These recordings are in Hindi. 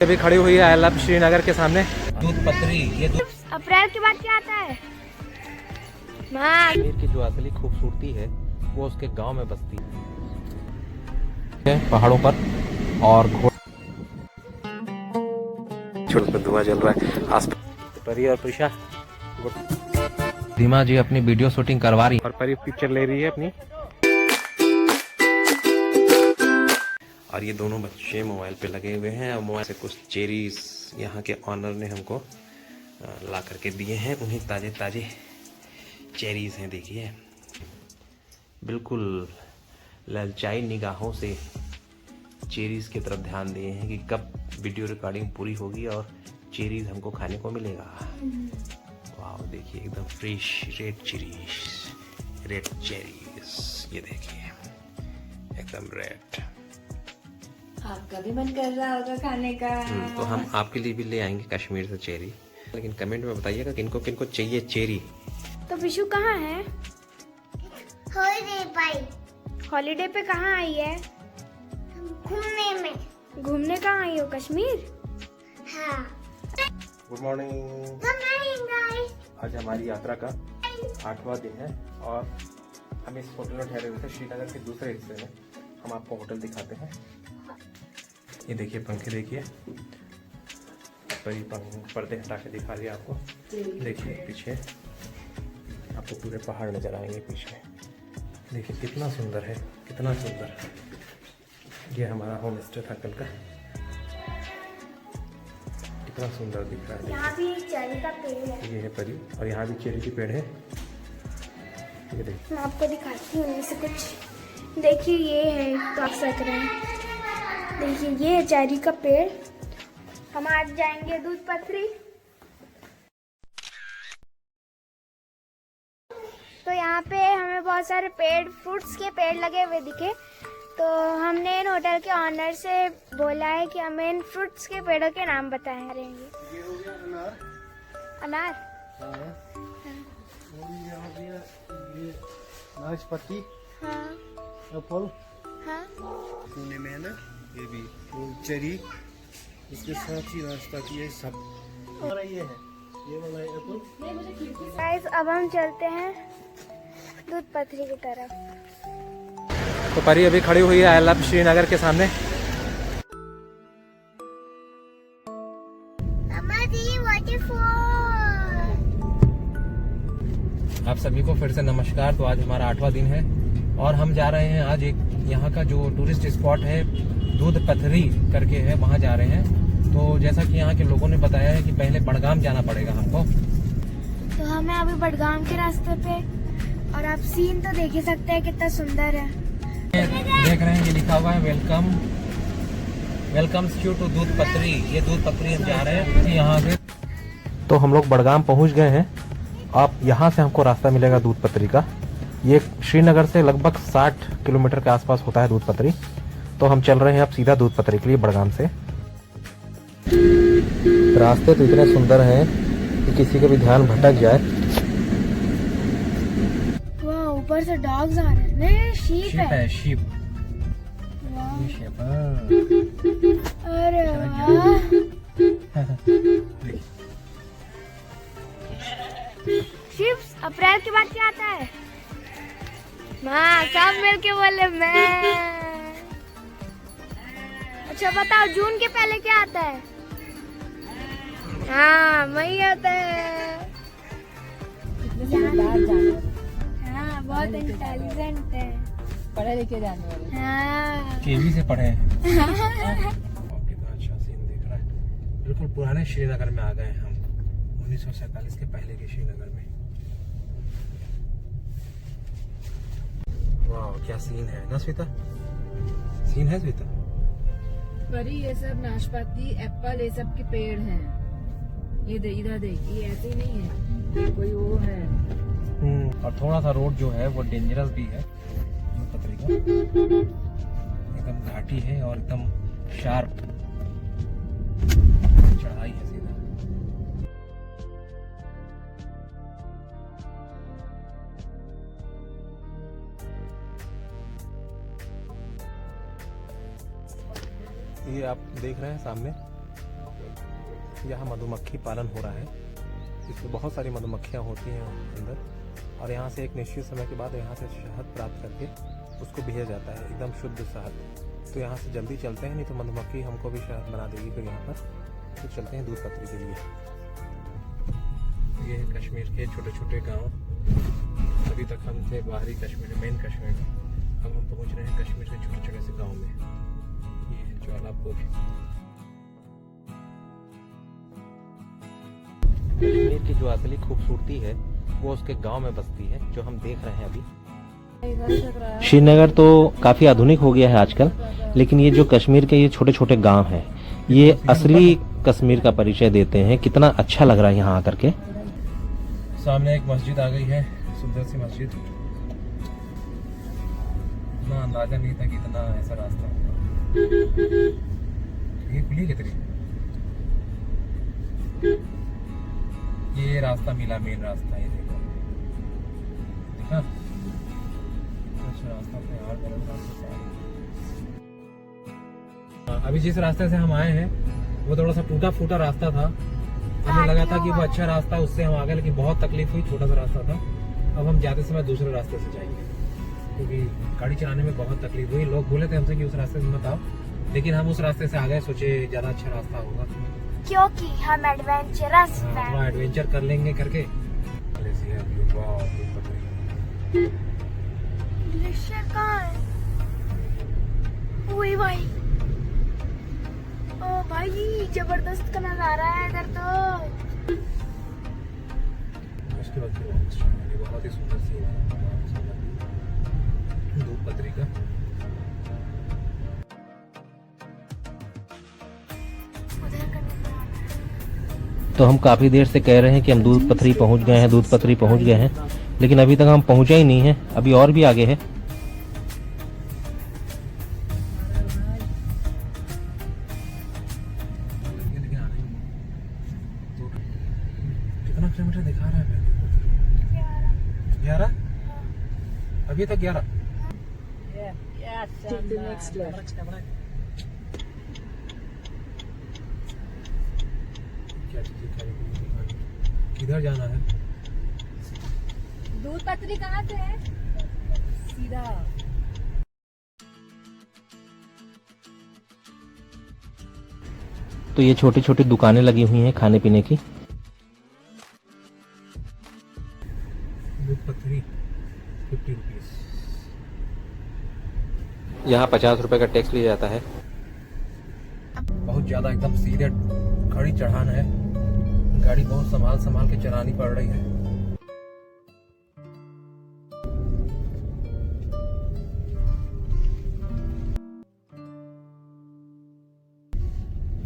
अभी खड़ी हुई है आई लव श्रीनगर के सामने दूध पत्री। ये अप्रैल के बाद क्या आता है? कश्मीर की जो असली खूबसूरती है वो उसके गांव में बसती है, पहाड़ों पर। और धुआं जल रहा है आस परी और प्रिशा। धीमा जी अपनी वीडियो शूटिंग करवा रही है और परी पिक्चर ले रही है अपनी। और ये दोनों बच्चे मोबाइल पे लगे हुए हैं और मोबाइल से कुछ चेरीज यहाँ के ऑनर ने हमको ला करके दिए हैं। उन्हें ताज़े ताज़े चेरीज हैं, देखिए बिल्कुल ललचाई निगाहों से चेरीज की तरफ ध्यान दिए हैं कि कब वीडियो रिकॉर्डिंग पूरी होगी और चेरीज हमको खाने को मिलेगा। वाह देखिए एकदम फ्रेश रेड चेरीज, ये देखिए एकदम रेड। आपका भी मन कर रहा होगा खाने का। तो हम आपके लिए भी ले आएंगे कश्मीर से चेरी, लेकिन कमेंट में बताइएगा किनको किनको चाहिए चेरी। तो विशु कहाँ है? हॉलीडे पे कहाँ आई है? घूमने में। घूमने कहाँ आई हो? कश्मीर। हाँ। Good morning. Good morning guys. आज हमारी यात्रा का 8वां दिन है और हम इस होटल में ठहरे हुए थे श्रीनगर के दूसरे हिस्से में। हम आपको होटल दिखाते हैं। ये देखिए पंखे, देखिए पर्दे हटा के दिखा रही है आपको। देखिए पीछे आपको पूरे पहाड़ नजर आएंगे पीछे। देखिए कितना सुंदर है, कितना सुंदर। ये हमारा होम स्टे था कल का, कितना सुंदर दिख रहा है। यहाँ भी चेरी का पेड़ है। ये है परी और यहाँ भी चेरी की पेड़ है। ये देखिए मैं आपको दिखाती हूँ इनमें से कुछ। देखिए ये है, तो आप सक रहे हैं। देखिए ये है चेरी का पेड़। हम आज जाएंगे दूध पत्री। तो यहाँ पे हमें बहुत सारे पेड़, फ्रूट्स के पेड़ लगे हुए दिखे। तो हमने इन होटल के ऑनर से बोला है कि हमें इन फ्रूट्स के पेड़ों के नाम बताएं रहेंगे। ये हो गया अनार। अनार। हाँ। और ये हो गया ये नाशपाती। हाँ। एप्पल। हाँ। पुणे में है ना, ये भी और चेरी, इसके साथ ही नाश्ता किए सब। और ये है, ये वाला एप्पल। गाइस अब हम चलते हैं दूध पत्री की तरफ। तो परी अभी खड़ी हुई है आई लव श्रीनगर के सामने। आप सभी को फिर से नमस्कार। तो आज हमारा 8वां दिन है और हम जा रहे हैं आज एक यहाँ का जो टूरिस्ट स्पॉट है दूध पथरी करके है, वहाँ जा रहे हैं। तो जैसा कि यहाँ के लोगों ने बताया है कि पहले बड़गाम जाना पड़ेगा हमको। तो हमें अभी बड़गाम के रास्ते पे, और आप सीन तो देख ही सकते हैं कितना सुंदर है। देख रहे हैं ये लिखा हुआ है वेलकम्स यू टू दूध पत्री। ये दूध पत्री हम जा रहे हैं यहाँ से। तो हम लोग बड़गाम पहुँच गए हैं। आप यहाँ से हमको रास्ता मिलेगा दूध पत्री का। ये श्रीनगर से लगभग 60 किलोमीटर के आसपास होता है दूध पत्री। तो हम चल रहे हैं अब सीधा दूध पत्री के लिए बड़गाम से। रास्ते तो इतने सुंदर हैं कि किसी का भी ध्यान भटक जाए। वाह, ऊपर से डॉग्स आ रहे हैं। नहीं, शीप है। शीप। अरे वाह। शीप्स। अप्रैल के बाद क्या आता है? माँ सब मिलके बोले मैं। अच्छा बताओ, जून के पहले क्या आता है? हाँ मई आता है। हाँ बहुत इंटेलिजेंट है, पढ़े लिखे जाने वाले। हाँ। केवी से पढ़े हैं। कितना अच्छा सीन दिख रहा है। बिल्कुल पुराने श्रीनगर में आ गए हैं हम, 1947 के पहले के श्रीनगर में। वाह क्या सीन है ना श्वेता, सीन है श्वेता। परी ये सब नाशपाती, एप्पल, ये सब के पेड़ हैं। ये इधर देख, ये ऐसे ही नहीं है, ये कोई वो है। और थोड़ा सा रोड जो है वो डेंजरस भी है दूध पत्री का। एकदम घाटी है और एकदम शार्प चढ़ाई है सीधा। ये आप देख रहे हैं सामने यहाँ मधुमक्खी पालन हो रहा है। इसमें बहुत सारी मधुमक्खियाँ होती हैं अंदर, और यहाँ से एक निश्चित समय के बाद यहाँ से शहद प्राप्त करके उसको भेजा जाता है, एकदम शुद्ध शहद। तो यहाँ से जल्दी चलते हैं, नहीं तो मधुमक्खी हमको भी शहद बना देगी फिर यहाँ पर। तो चलते हैं दूध पत्री के लिए। ये है कश्मीर के छोटे छोटे गांव। अभी तक हम थे बाहरी कश्मीर, मेन कश्मीर में। अब हम पहुंच रहे हैं कश्मीर के छोटे छोटे से गांव में। ये है ज्वालापुर। कश्मीर की जो असली खूबसूरती है वो उसके गांव में बसती है, जो हम देख रहे हैं अभी। श्रीनगर तो काफी आधुनिक हो गया है आजकल, लेकिन ये जो कश्मीर के ये छोटे छोटे गांव हैं, ये असली कश्मीर का परिचय देते हैं। कितना अच्छा लग रहा है यहाँ आकर के। सामने एक मस्जिद आ गई है, सुंदर सी मस्जिद। इतना अंदाजा नहीं था कि इतना ऐसा रास्ता होगा। ये खुली कितनी, ये रास्ता मिला, मेन रास्ता। ये देखो, देखा अच्छा रास्ता अपने यार गलत रास्ते से। अभी जिस रास्ते से हम आए हैं वो थोड़ा सा टूटा फूटा रास्ता था। हमें लगा था कि वो अच्छा रास्ता, उससे हम आ गए, लेकिन बहुत तकलीफ हुई, छोटा सा रास्ता था। अब हम जाते समय दूसरे रास्ते से जाएंगे, क्योंकि गाड़ी चलाने में बहुत तकलीफ हुई। लोग बोले थे हमसे कि उस रास्ते से मत आओ, लेकिन हम उस रास्ते से आ गए, सोचे ज्यादा अच्छा रास्ता होगा, क्योंकि हम एडवेंचरस हैं। थोड़ा एडवेंचर कर लेंगे करके। ग्लेशियर कहाँ है? ओए भाई, ओ भाई जबरदस्त का नजारा है इधर तो। उसके बाद बहुत ही सुंदर सी दूध पत्री का। तो हम काफी देर से कह रहे हैं कि हम दूध पत्री पहुंच गए हैं, दूध पत्री पहुंच गए हैं, लेकिन अभी तक हम पहुंचे ही नहीं हैं। अभी और भी आगे है। कितना किलोमीटर दिखा रहा है? 11। अभी तक 11। किधर जाना है? दूध पत्री कहाँ से है? सीधा। तो ये छोटी छोटी दुकानें लगी हुई हैं खाने पीने की। दूध पत्री 50 रुपीस। यहाँ 50 रुपए का टैक्स लिया जाता है। बहुत ज्यादा एकदम सीधे खड़ी चढ़ान है, गाड़ी बहुत संभाल संभाल के चलानी पड़ रही है।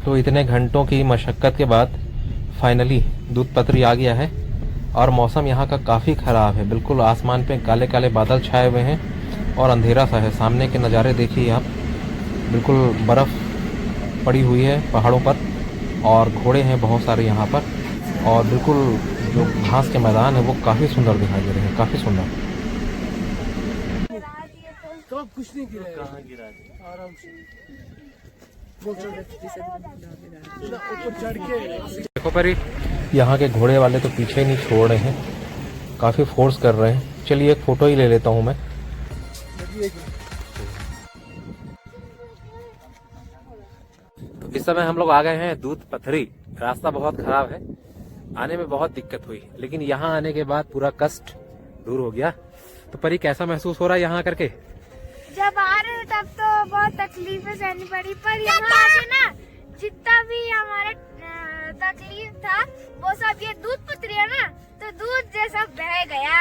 तो इतने घंटों की मशक्कत के बाद फाइनली दूध पत्री आ गया है, और मौसम यहाँ का काफ़ी ख़राब है। बिल्कुल आसमान पे काले काले बादल छाए हुए हैं और अंधेरा सा है। सामने के नज़ारे देखिए आप, बिल्कुल बर्फ़ पड़ी हुई है पहाड़ों पर, और घोड़े हैं बहुत सारे यहाँ पर, और बिल्कुल जो घास के मैदान है वो काफ़ी सुंदर दिखाई दे रहे हैं, काफ़ी सुंदर। तो कुछ नहीं गिरा, कहाँ गिरा आराम से ऊपर चढ़ के देखो परी, यहाँ के घोड़े वाले तो पीछे नहीं छोड़ रहे हैं, काफ़ी फोर्स कर रहे हैं। चलिए एक फ़ोटो ही ले लेता हूँ मैं। तो इस समय हम लोग आ गए हैं दूध पत्री। रास्ता बहुत खराब है, आने में बहुत दिक्कत हुई, लेकिन यहाँ आने के बाद पूरा कष्ट दूर हो गया। तो परी कैसा महसूस हो रहा है यहाँ करके? जब आ रहे तब तो बहुत तकलीफें सहनी पड़ी, पर यहाँ आके ना जितना भी हमारा तकलीफ था वो सब ये दूध पत्री है ना, तो दूध जैसा बह गया।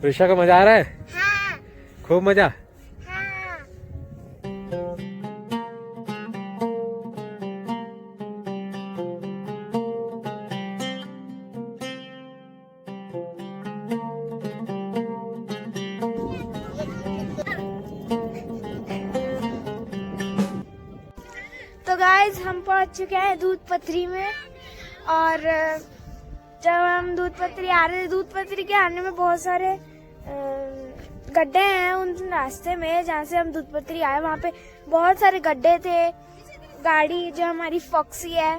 ऋषा को मजा आ रहा है? हाँ, खूब मजा। हाँ। तो गाइज हम पहुंच चुके हैं दूध पत्री में, और जब हम दूध पत्री आ रहे थे, दूध पत्री के आने में बहुत सारे गड्ढे हैं उन रास्ते में जहाँ से हम दूध पत्री आए, वहाँ पे बहुत सारे गड्ढे थे, गाड़ी जो हमारी फॉक्सी है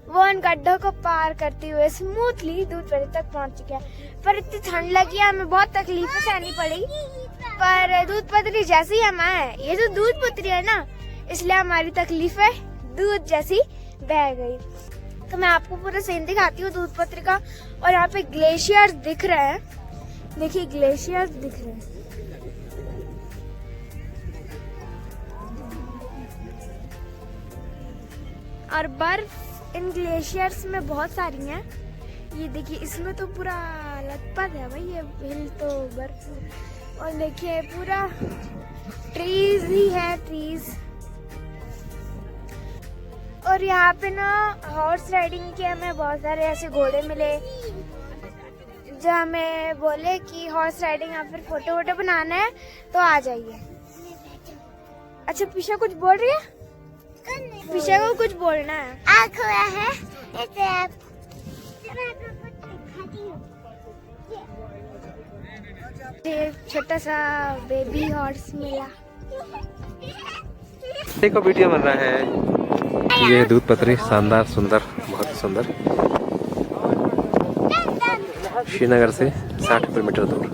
वो उन गड्ढों को पार करते हुए स्मूथली दूधपत्री तक पहुंच चुकी है। पर इतनी ठंड लगी, हमें बहुत तकलीफें सहनी पड़ी। पर दूधपत्री जैसे ही हम आए, ये जो दूधपत्री है ना, इसलिए हमारी तकलीफें दूध जैसी बह गई। तो मैं आपको पूरा सीन दिखाती हूँ दूधपत्री का। और यहाँ पे ग्लेशियर्स दिख रहे हैं, देखिए ग्लेशियर्स दिख रहे हैं। और बर्फ इन ग्लेशियर्स में बहुत सारी हैं। ये देखिए, इसमें तो पूरा लथपथ है भाई, ये हिल तो बर्फ। और देखिए पूरा ट्रीज ही है, ट्रीज। और यहाँ पे ना हॉर्स राइडिंग के हमें बहुत सारे ऐसे घोड़े मिले जो हमें बोले कि हॉर्स राइडिंग या फिर फोटो वोटो बनाना है तो आ जाइए। अच्छा, पीछे कुछ बोल रही है? पीछे को कुछ बोलना है। आँख हुआ है छोटा सा बेबी हॉर्स मिला। देखो वीडियो बन रहा है। ये दूधपत्री शानदार, सुंदर, बहुत सुंदर, श्रीनगर से 60 किलोमीटर दूर।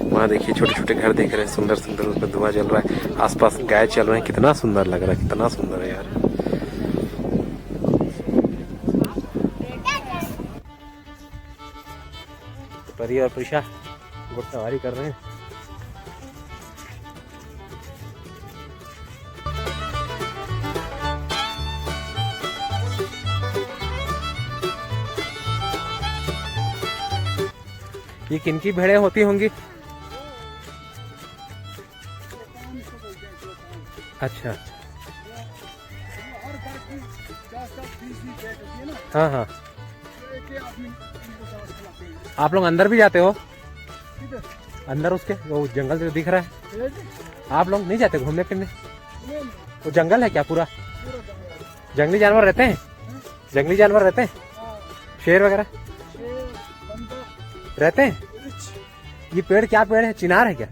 वहाँ देखिए छोटे छोटे घर देख रहे हैं, सुंदर सुंदर, उसमें धुआं जल रहा है, आसपास गाय चल रहे हैं। कितना सुंदर लग रहा है, कितना सुंदर है यार। परी और प्रिशा घुड़सवारी कर रहे हैं। ये किनकी भेड़ें होती होंगी? अच्छा, हाँ हाँ। आप लोग अंदर भी जाते हो? अंदर उसके वो जंगल जो दिख रहा है, आप लोग नहीं जाते घूमने फिरने? वो जंगल है क्या पूरा? जंगली जानवर रहते हैं? जंगली जानवर रहते हैं, शेर वगैरह रहते हैं? ये पेड़ क्या पेड़ है, चिनार है क्या?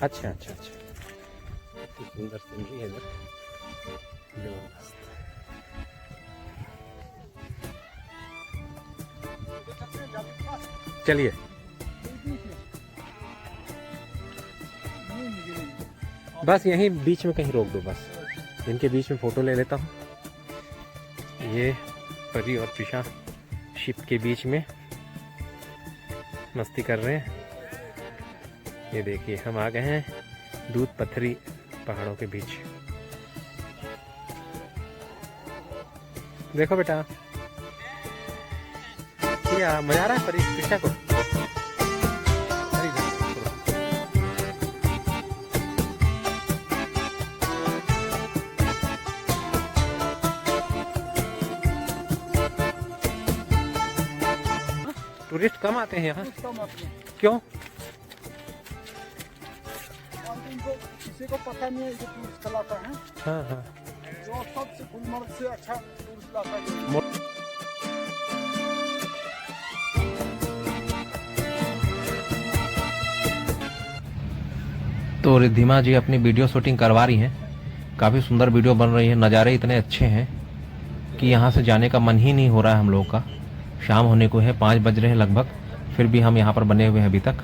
अच्छा अच्छा अच्छा, सुंदर सीनरी है इधर। चलिए, बस यहीं बीच में कहीं रोक दो, बस इनके बीच में फोटो ले लेता हूँ। ये परी और प्रिशा शिप के बीच में मस्ती कर रहे हैं। ये देखिए, हम आ गए हैं दूधपत्री पहाड़ों के बीच। देखो बेटा, क्या मजा आ रहा है परी प्रिशा को? टूरिस्ट कम आते हैं यहाँ, क्यों? किसी को पता नहीं है कि टूरिस्ट इलाका है। हाँ हाँ, जो सबसे गुलमर्ग से अच्छा टूरिस्ट इलाका है। तो रिद्धिमा जी अपनी वीडियो शूटिंग करवा रही हैं। काफ़ी सुंदर वीडियो बन रही है, नज़ारे इतने अच्छे हैं कि यहाँ से जाने का मन ही नहीं हो रहा है हम लोगों का। शाम होने को है, 5 बज रहे हैं लगभग, फिर भी हम यहाँ पर बने हुए हैं अभी तक।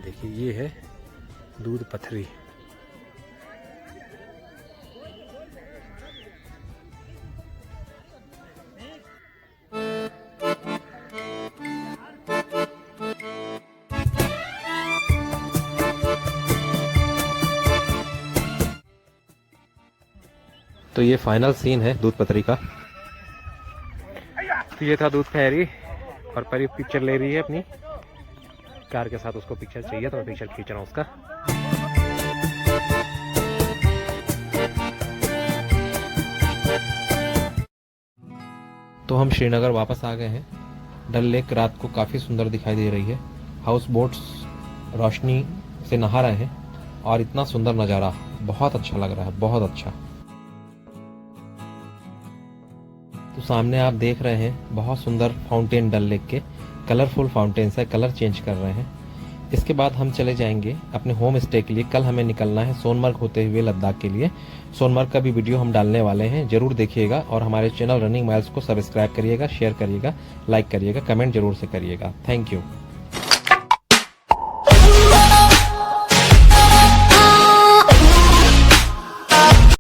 देखिए, ये है दूधपत्री। तो ये फाइनल सीन है दूधपत्री का। तो ये था दूध फेरी, और परी पिक्चर ले रही है अपनी कार के साथ। उसको पिक्चर चाहिए तो मैं पिक्चर खींच रहा हूँ उसका। तो हम श्रीनगर वापस आ गए हैं। डल लेक रात को काफ़ी सुंदर दिखाई दे रही है। हाउस बोट्स रोशनी से नहा रहे हैं और इतना सुंदर नज़ारा, बहुत अच्छा लग रहा है, बहुत अच्छा। तो सामने आप देख रहे हैं बहुत सुंदर फाउंटेन डल लेक के, कलरफुल फाउंटेन्स है, कलर चेंज कर रहे हैं। इसके बाद हम चले जाएंगे अपने होम स्टे के लिए। कल हमें निकलना है सोनमर्ग होते हुए लद्दाख के लिए। सोनमर्ग का भी वीडियो हम डालने वाले हैं, जरूर देखिएगा। और हमारे चैनल रनिंग माइल्स को सब्सक्राइब करिएगा, शेयर करिएगा, लाइक करिएगा, कमेंट जरूर से करिएगा। Thank you.